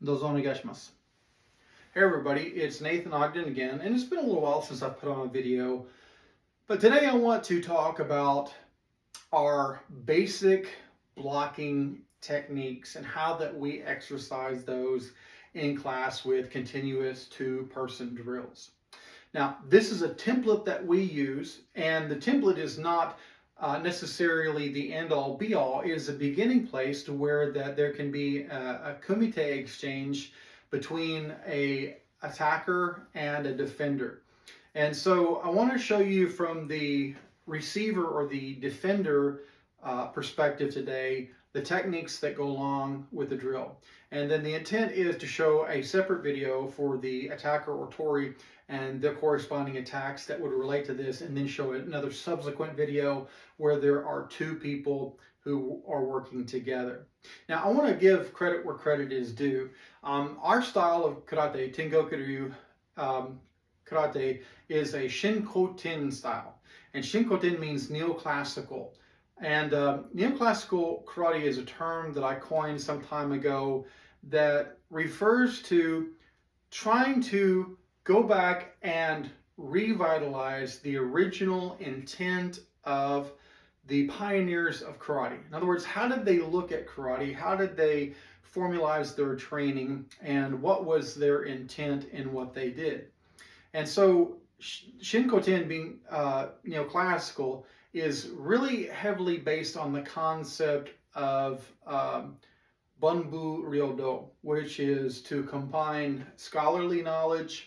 Dozo onegaishimasu. Hey everybody, it's Nathan Ogden again, and it's been a little while since I've put on a video, but today I want to talk about our basic blocking techniques and how that we exercise those in class with continuous two-person drills. Now, this is a template that we use, and the template is not necessarily the end-all be-all. It is a beginning place to where that there can be a kumite exchange between a attacker and a defender. And so I want to show you from the receiver or the defender perspective today the techniques that go along with the drill. And then the intent is to show a separate video for the attacker or Tori and the corresponding attacks that would relate to this, and then show another subsequent video where there are two people who are working together. Now, I want to give credit where credit is due. Our style of karate, Tengoku-Ryu karate, is a Shinkoten style. And Shinkoten means neoclassical. And neoclassical karate is a term that I coined some time ago that refers to trying to go back and revitalize the original intent of the pioneers of karate. In other words, how did they look at karate? How did they formalize their training? And what was their intent in what they did? And so Shinkoten, being neoclassical, is really heavily based on the concept of Bunbu Ryodo, which is to combine scholarly knowledge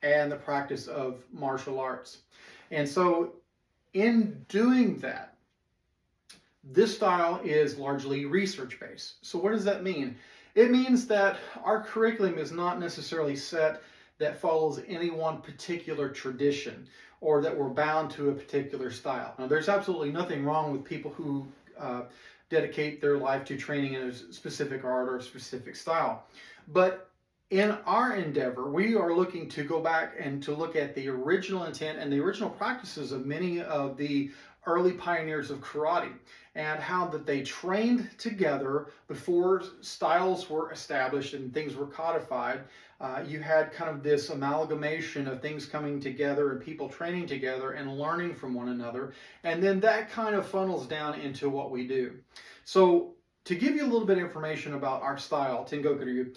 and the practice of martial arts. And so in doing that, this style is largely research-based. So what does that mean? It means that our curriculum is not necessarily set that follows any one particular tradition or that we're bound to a particular style. Now, there's absolutely nothing wrong with people who dedicate their life to training in a specific art or a specific style. But in our endeavor, we are looking to go back and to look at the original intent and the original practices of many of the early pioneers of karate, and how that they trained together before styles were established and things were codified. You had kind of this amalgamation of things coming together and people training together and learning from one another, and then that kind of funnels down into what we do. So to give you a little bit of information about our style, Tengoku-Ryu,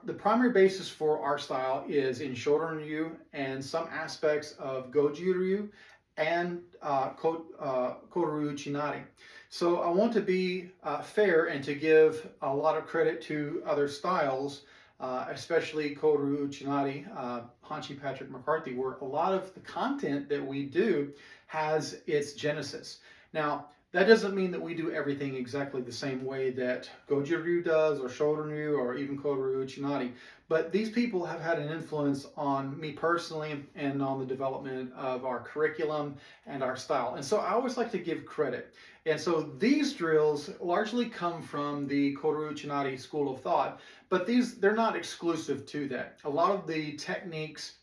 the primary basis for our style is in Shorin-Ryu and some aspects of Goju-Ryu and Koru Chinari. So I want to be fair and to give a lot of credit to other styles, especially Koru Chinari, Hanshi Patrick McCarthy, where a lot of the content that we do has its genesis. Now, that doesn't mean that we do everything exactly the same way that Goju-Ryu does, or Shorin-Ryu, or even Koru Chinari. But these people have had an influence on me personally and on the development of our curriculum and our style. And so I always like to give credit. And so these drills largely come from the Koru Chinari school of thought, but they're not exclusive to that. A lot of the techniques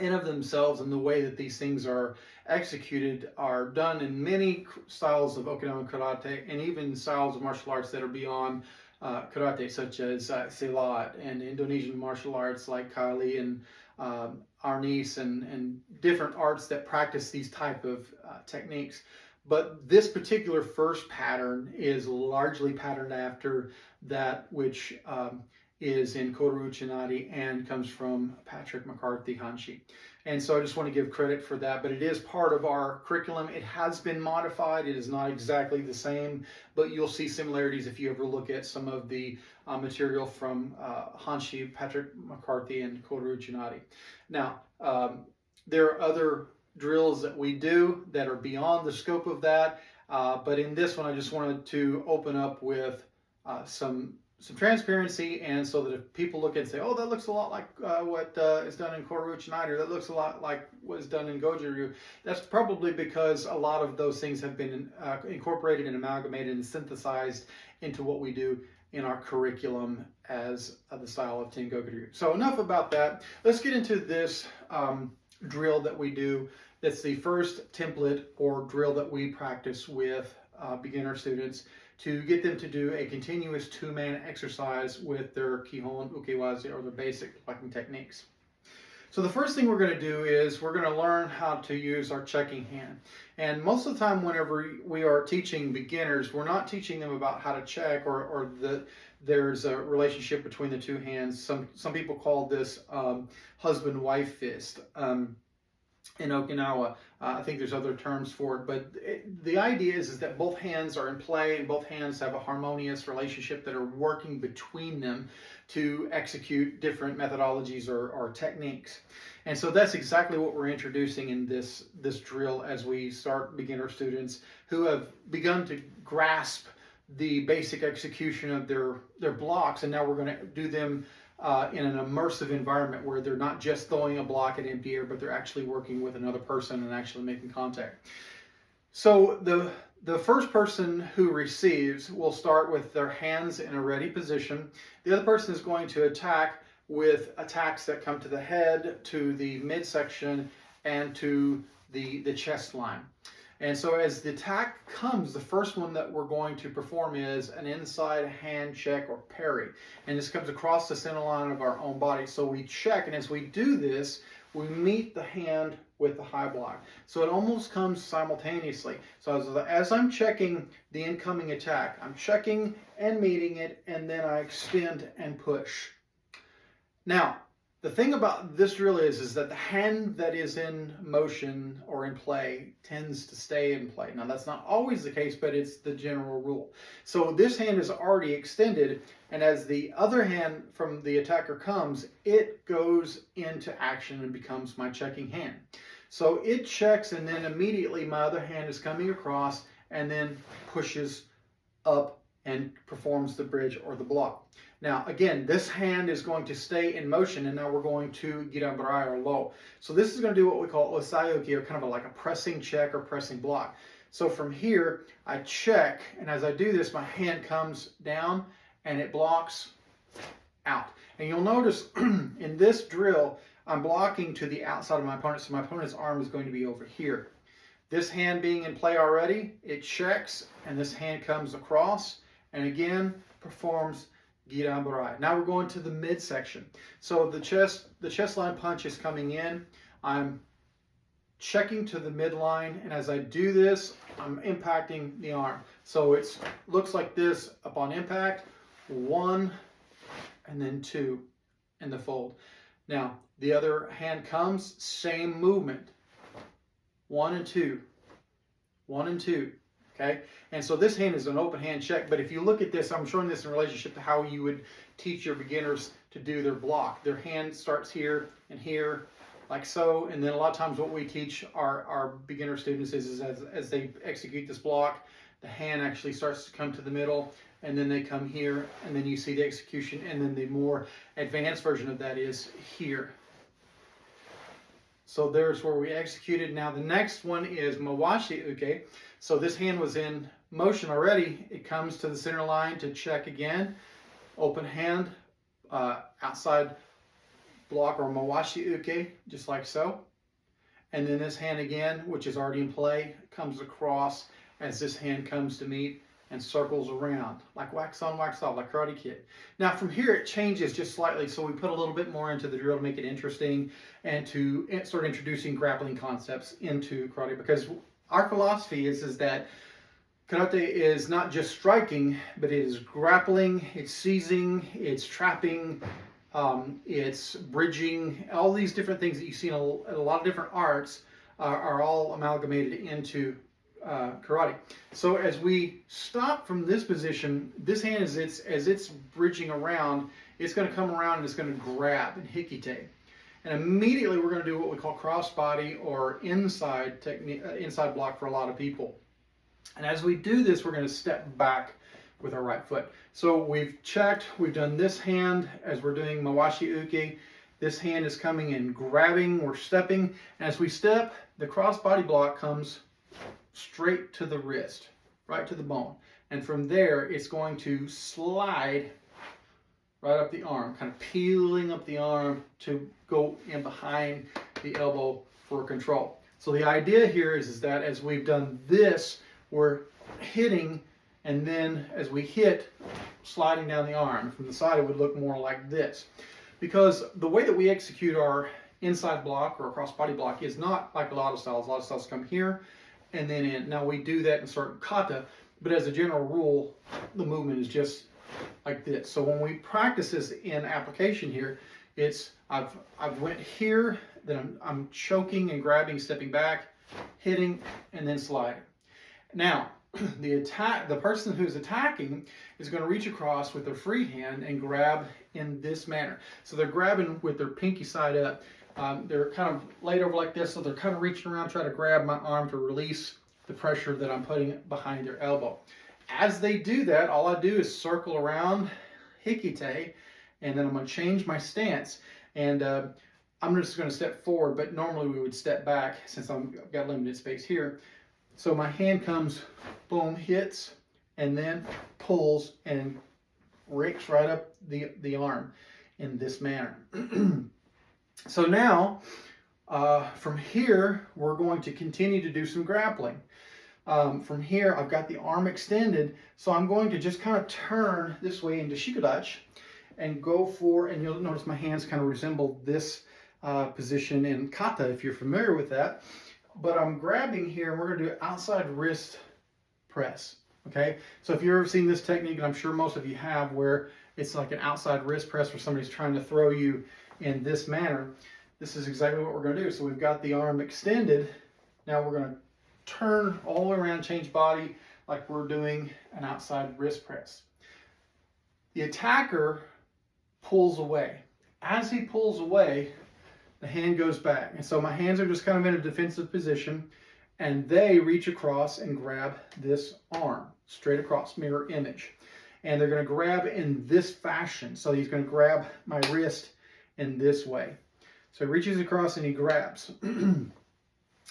in of themselves and the way that these things are executed are done in many styles of Okinawan karate and even styles of martial arts that are beyond karate, such as Silat, and Indonesian martial arts like Kali and Arnis, and different arts that practice these type of techniques. But this particular first pattern is largely patterned after that which is in Koru Chinari and comes from Patrick McCarthy Hanshi. And so I just want to give credit for that, but it is part of our curriculum. It has been modified. It is not exactly the same, but you'll see similarities if you ever look at some of the material from Hanshi, Patrick McCarthy, and Koru Chinari. Now, there are other drills that we do that are beyond the scope of that, but in this one I just wanted to open up with some transparency, and so that if people look and say, oh, that looks a lot like what is done in Koru Chinari, or that looks a lot like what is done in Goju-Ryu, that's probably because a lot of those things have been incorporated and amalgamated and synthesized into what we do in our curriculum as the style of Tengoku-Ryu. So enough about that. Let's get into this drill that we do. That's the first template or drill that we practice with beginner students to get them to do a continuous two-man exercise with their Kihon, Waza, or their basic blocking techniques. So the first thing we're going to do is we're going to learn how to use our checking hand. And most of the time whenever we are teaching beginners, we're not teaching them about how to check or there's a relationship between the two hands. Some people call this husband-wife fist. In Okinawa, I think there's other terms for it, but the idea is that both hands are in play and both hands have a harmonious relationship that are working between them to execute different methodologies or techniques. And so that's exactly what we're introducing in this drill as we start beginner students who have begun to grasp the basic execution of their blocks, and now we're going to do them in an immersive environment where they're not just throwing a block at empty air, but they're actually working with another person and actually making contact. So the first person who receives will start with their hands in a ready position. The other person is going to attack with attacks that come to the head, to the midsection, and to the chest line. And so as the attack comes, the first one that we're going to perform is an inside hand check or parry. And this comes across the center line of our own body. So we check, and as we do this, we meet the hand with the high block. So it almost comes simultaneously. So as I'm checking the incoming attack, I'm checking and meeting it, and then I extend and push. Now, the thing about this drill is that the hand that is in motion or in play tends to stay in play. Now, that's not always the case, but it's the general rule. So this hand is already extended, and as the other hand from the attacker comes, it goes into action and becomes my checking hand. So it checks, and then immediately my other hand is coming across and then pushes up and performs the bridge or the block. Now, again, this hand is going to stay in motion, and now we're going to girambarai or low. So this is going to do what we call osayuki, or kind of like a pressing check or pressing block. So from here, I check, and as I do this, my hand comes down and it blocks out. And you'll notice in this drill, I'm blocking to the outside of my opponent, so my opponent's arm is going to be over here. This hand being in play already, it checks, and this hand comes across, and again, performs girambarai. Now we're going to the midsection. So the chest line punch is coming in. I'm checking to the midline, and as I do this, I'm impacting the arm. So it looks like this upon impact, 1 and then 2 in the fold. Now the other hand comes, same movement, 1 and 2, 1 and 2. Okay, and so this hand is an open hand check, but if you look at this, I'm showing this in relationship to how you would teach your beginners to do their block. Their hand starts here and here, like so, and then a lot of times what we teach our beginner students is as they execute this block, the hand actually starts to come to the middle, and then they come here, and then you see the execution, and then the more advanced version of that is here. So there's where we executed. Now the next one is mawashi uke. So this hand was in motion already. It comes to the center line to check again. Open hand, outside block or mawashi uke, just like so. And then this hand again, which is already in play, comes across as this hand comes to meet and circles around, like wax on, wax off, like Karate Kid. Now from here it changes just slightly, so we put a little bit more into the drill to make it interesting and to start introducing grappling concepts into karate, because our philosophy is that karate is not just striking, but it is grappling, it's seizing, it's trapping, it's bridging. All these different things that you see in a lot of different arts are all amalgamated into karate. So as we stop from this position, this hand as it's bridging around, it's going to come around and it's going to grab and hikite. And immediately we're going to do what we call crossbody or inside technique, inside block for a lot of people. And as we do this, we're going to step back with our right foot. So we've checked, we've done this hand as we're doing mawashi uke. This hand is coming and grabbing, we're stepping. And as we step, the crossbody block comes straight to the wrist, right to the bone. And from there, it's going to slide right up the arm, kind of peeling up the arm to go in behind the elbow for control. So the idea here is that as we've done this, we're hitting and then as we hit, sliding down the arm. From the side, it would look more like this. Because the way that we execute our inside block or cross-body block is not like a lot of styles. A lot of styles come here and then in. Now we do that in certain kata, but as a general rule, the movement is just like this. So when we practice this in application here, it's I've went here, then I'm choking and grabbing, stepping back, hitting, and then sliding. Now, the person who's attacking is going to reach across with their free hand and grab in this manner. So they're grabbing with their pinky side up. They're kind of laid over like this, so they're kind of reaching around, trying to grab my arm to release the pressure that I'm putting behind their elbow. As they do that, all I do is circle around hikite, and then I'm going to change my stance. And I'm just going to step forward, but normally we would step back since I've got limited space here. So my hand comes, boom, hits, and then pulls and rakes right up the arm in this manner. So now, from here, we're going to continue to do some grappling. From here, I've got the arm extended, so I'm going to just kind of turn this way into shikudachi and go for, and you'll notice my hands kind of resemble this position in kata, if you're familiar with that. But I'm grabbing here, and we're going to do outside wrist press. Okay, so if you've ever seen this technique, and I'm sure most of you have, where it's like an outside wrist press where somebody's trying to throw you in this manner, this is exactly what we're going to do. So we've got the arm extended. Now we're going to turn all the way around, change body, like we're doing an outside wrist press. The attacker pulls away. As he pulls away, the hand goes back. And so my hands are just kind of in a defensive position, and they reach across and grab this arm, straight across, mirror image. And they're going to grab in this fashion. So he's going to grab my wrist in this way. So he reaches across and he grabs.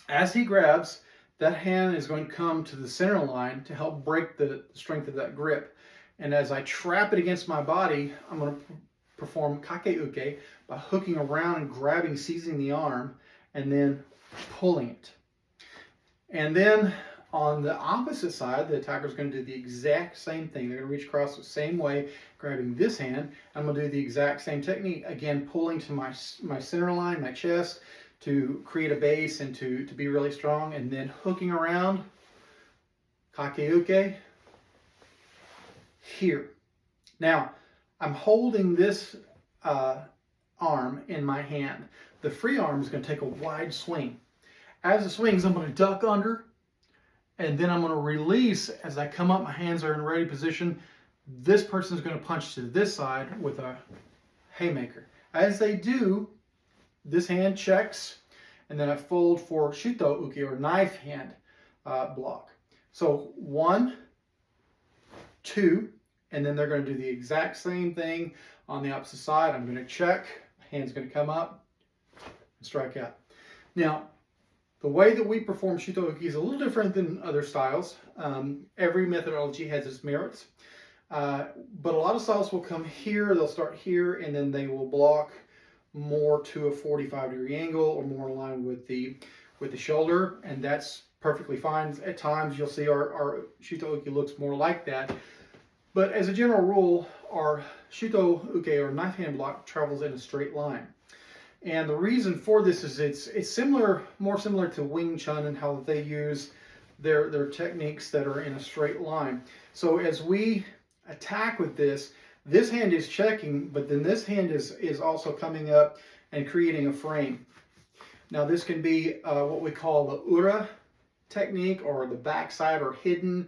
As he grabs, that hand is going to come to the center line to help break the strength of that grip. And as I trap it against my body, I'm going to perform kakeuke by hooking around and grabbing, seizing the arm, and then pulling it. And then on the opposite side, the attacker is going to do the exact same thing. They're going to reach across the same way, grabbing this hand. I'm going to do the exact same technique, again, pulling to my center line, my chest, to create a base and to be really strong, and then hooking around, kakeuke, here. Now, I'm holding this arm in my hand. The free arm is going to take a wide swing. As it swings, I'm going to duck under, and then I'm going to release. As I come up, my hands are in ready position. This person is going to punch to this side with a haymaker. As they do, this hand checks, and then I fold for shuto uke, or knife hand block. So 1, 2, and then they're going to do the exact same thing on the opposite side. I'm going to check, hand's going to come up and strike out. Now, the way that we perform shuto uke is a little different than other styles. Every methodology has its merits, but a lot of styles will come here, they'll start here, and then they will block more to a 45-degree angle or more in line with the shoulder, and that's perfectly fine. At times you'll see our shuto uke looks more like that, but as a general rule, our shuto uke, or knife hand block, travels in a straight line. And the reason for this is it's similar, more similar to Wing Chun and how they use their techniques that are in a straight line. So as we attack with this hand is checking, but then this hand is also coming up and creating a frame. Now this can be what we call the ura technique, or the backside or hidden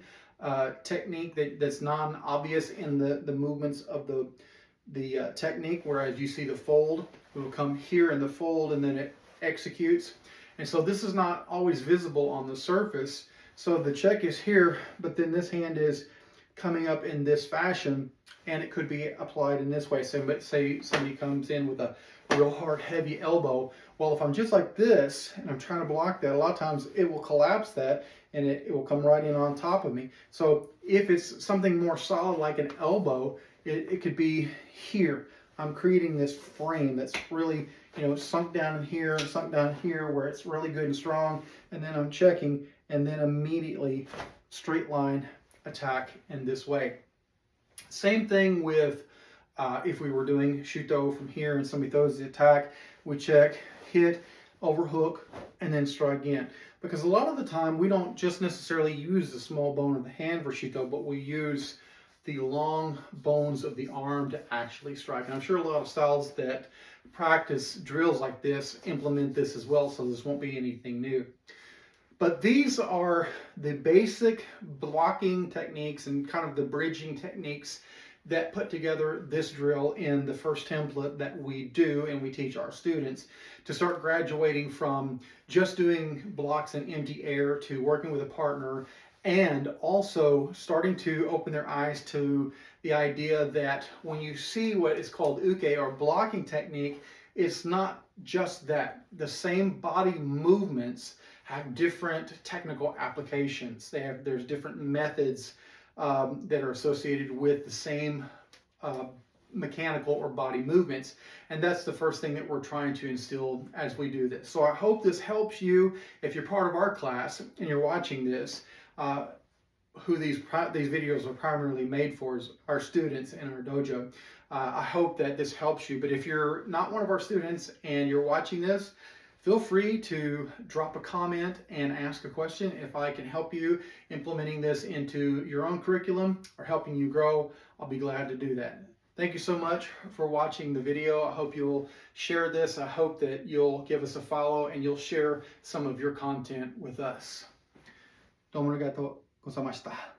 technique that's non-obvious in the movements of the technique, whereas you see the fold, it will come here in the fold and then it executes. And so this is not always visible on the surface. So the check is here, but then this hand is coming up in this fashion, and it could be applied in this way. So say somebody comes in with a real hard, heavy elbow. Well, if I'm just like this and I'm trying to block that, a lot of times it will collapse that and it will come right in on top of me. So if it's something more solid like an elbow, it could be here. I'm creating this frame that's really, sunk down in here, sunk down here, where it's really good and strong. And then I'm checking, and then immediately straight line attack in this way. Same thing with if we were doing shuto from here and somebody throws the attack, we check, hit, overhook, and then strike again. Because a lot of the time we don't just necessarily use the small bone of the hand for shuto, but we use the long bones of the arm to actually strike. And I'm sure a lot of styles that practice drills like this implement this as well, so this won't be anything new. But these are the basic blocking techniques and kind of the bridging techniques that put together this drill in the first template that we do and we teach our students to start graduating from just doing blocks in empty air to working with a partner, and also starting to open their eyes to the idea that when you see what is called uke or blocking technique, it's not just that. The same body movements have different technical applications. There's different methods that are associated with the same mechanical or body movements. And that's the first thing that we're trying to instill as we do this. So I hope this helps you. If you're part of our class and you're watching this, who these videos are primarily made for is our students in our dojo. I hope that this helps you. But if you're not one of our students and you're watching this, feel free to drop a comment and ask a question. If I can help you implementing this into your own curriculum or helping you grow, I'll be glad to do that. Thank you so much for watching the video. I hope you'll share this. I hope that you'll give us a follow and you'll share some of your content with us. どうもありがとうございました。